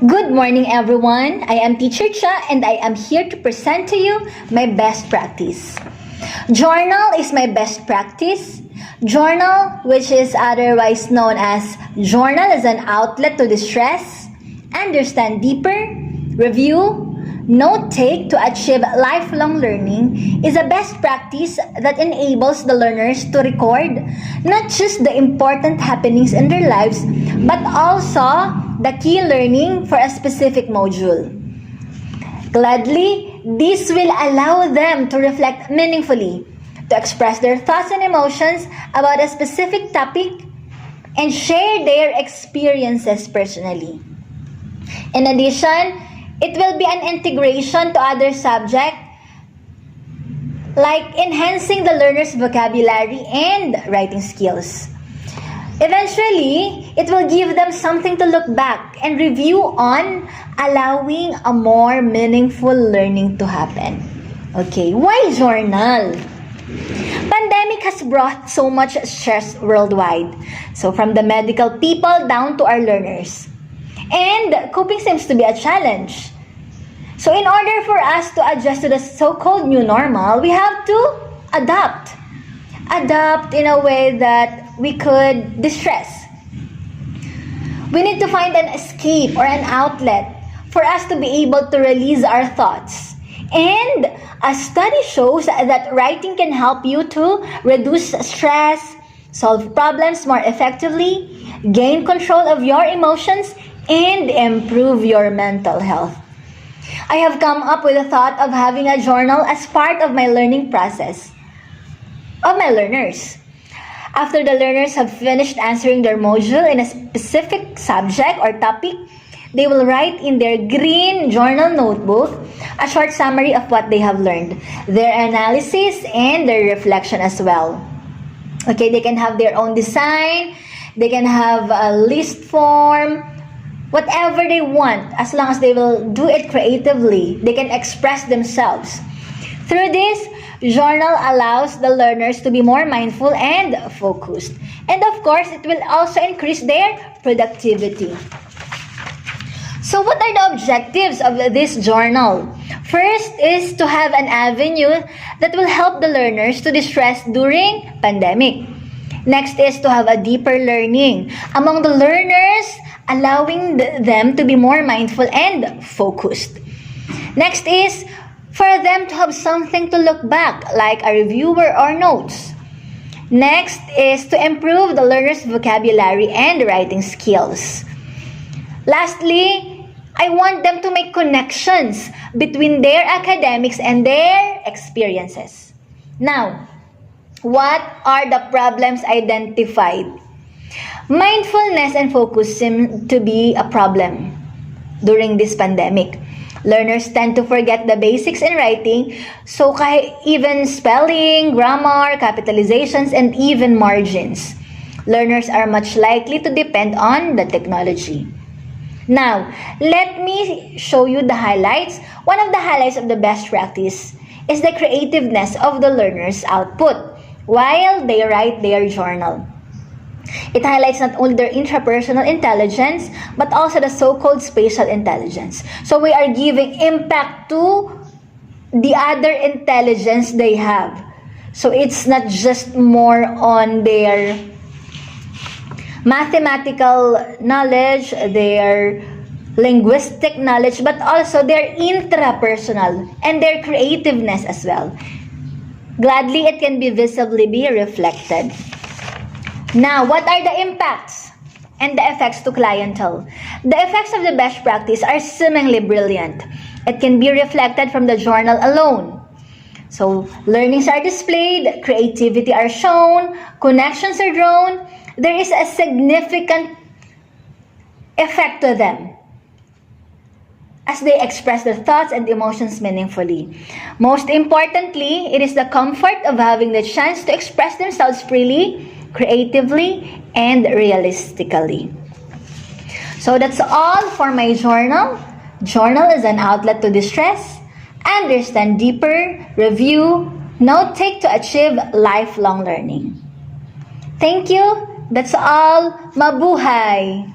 Good morning, everyone. I am Teacher Cha and I am here to present to you my best practice. Journal is my best practice. Journal, which is otherwise known as journal, is an outlet to distress, understand deeper, review, note take to achieve lifelong learning, is a best practice that enables the learners to record not just the important happenings in their lives, but also the key learning for a specific module. Gladly, this will allow them to reflect meaningfully, to express their thoughts and emotions about a specific topic, and share their experiences personally. In addition, it will be an integration to other subjects, like enhancing the learner's vocabulary and writing skills. Eventually, it will give them something to look back and review on, allowing a more meaningful learning to happen. Okay, why journal? Pandemic has brought so much stress worldwide. So from the medical people down to our learners. And coping seems to be a challenge. So in order for us to adjust to the so-called new normal, we have to adapt. Adapt in a way that we could distress. We need to find an escape or an outlet for us to be able to release our thoughts. And a study shows that writing can help you to reduce stress, solve problems more effectively, gain control of your emotions, and improve your mental health. I have come up with the thought of having a journal as part of my learning process of my learners. After the learners have finished answering their module in a specific subject or topic, they will write in their green journal notebook a short summary of what they have learned, their analysis, and their reflection as well. Okay, they can have their own design, they can have a list form, whatever they want, as long as they will do it creatively, they can express themselves. Through this, journal allows the learners to be more mindful and focused. And of course, it will also increase their productivity. So what are the objectives of this journal? First is to have an avenue that will help the learners to distress during pandemic. Next is to have a deeper learning among the learners, allowing them to be more mindful and focused. Next is for them to have something to look back, like a reviewer or notes. Next is to improve the learner's vocabulary and writing skills. Lastly, I want them to make connections between their academics and their experiences. Now, what are the problems identified? Mindfulness and focus seem to be a problem during this pandemic. Learners tend to forget the basics in writing, so even spelling, grammar, capitalizations, and even margins. Learners are much likely to depend on the technology. Now, let me show you the highlights. One of the highlights of the best practice is the creativeness of the learner's output while they write their journal. It highlights not only their intrapersonal intelligence, but also the so-called spatial intelligence. So we are giving impact to the other intelligence they have. So it's not just more on their mathematical knowledge, their linguistic knowledge, but also their intrapersonal and their creativeness as well. Gladly, it can be visibly be reflected. Now, what are the impacts and the effects to clientele? The effects of the best practice are seemingly brilliant. It can be reflected from the journal alone. So, learnings are displayed, creativity are shown, connections are drawn. There is a significant effect to them as they express their thoughts and emotions meaningfully. Most importantly, it is the comfort of having the chance to express themselves freely, creatively, and realistically. So that's all for my journal. Journal is an outlet to distress, understand deeper, review, note take to achieve lifelong learning. Thank you. That's all. Mabuhay!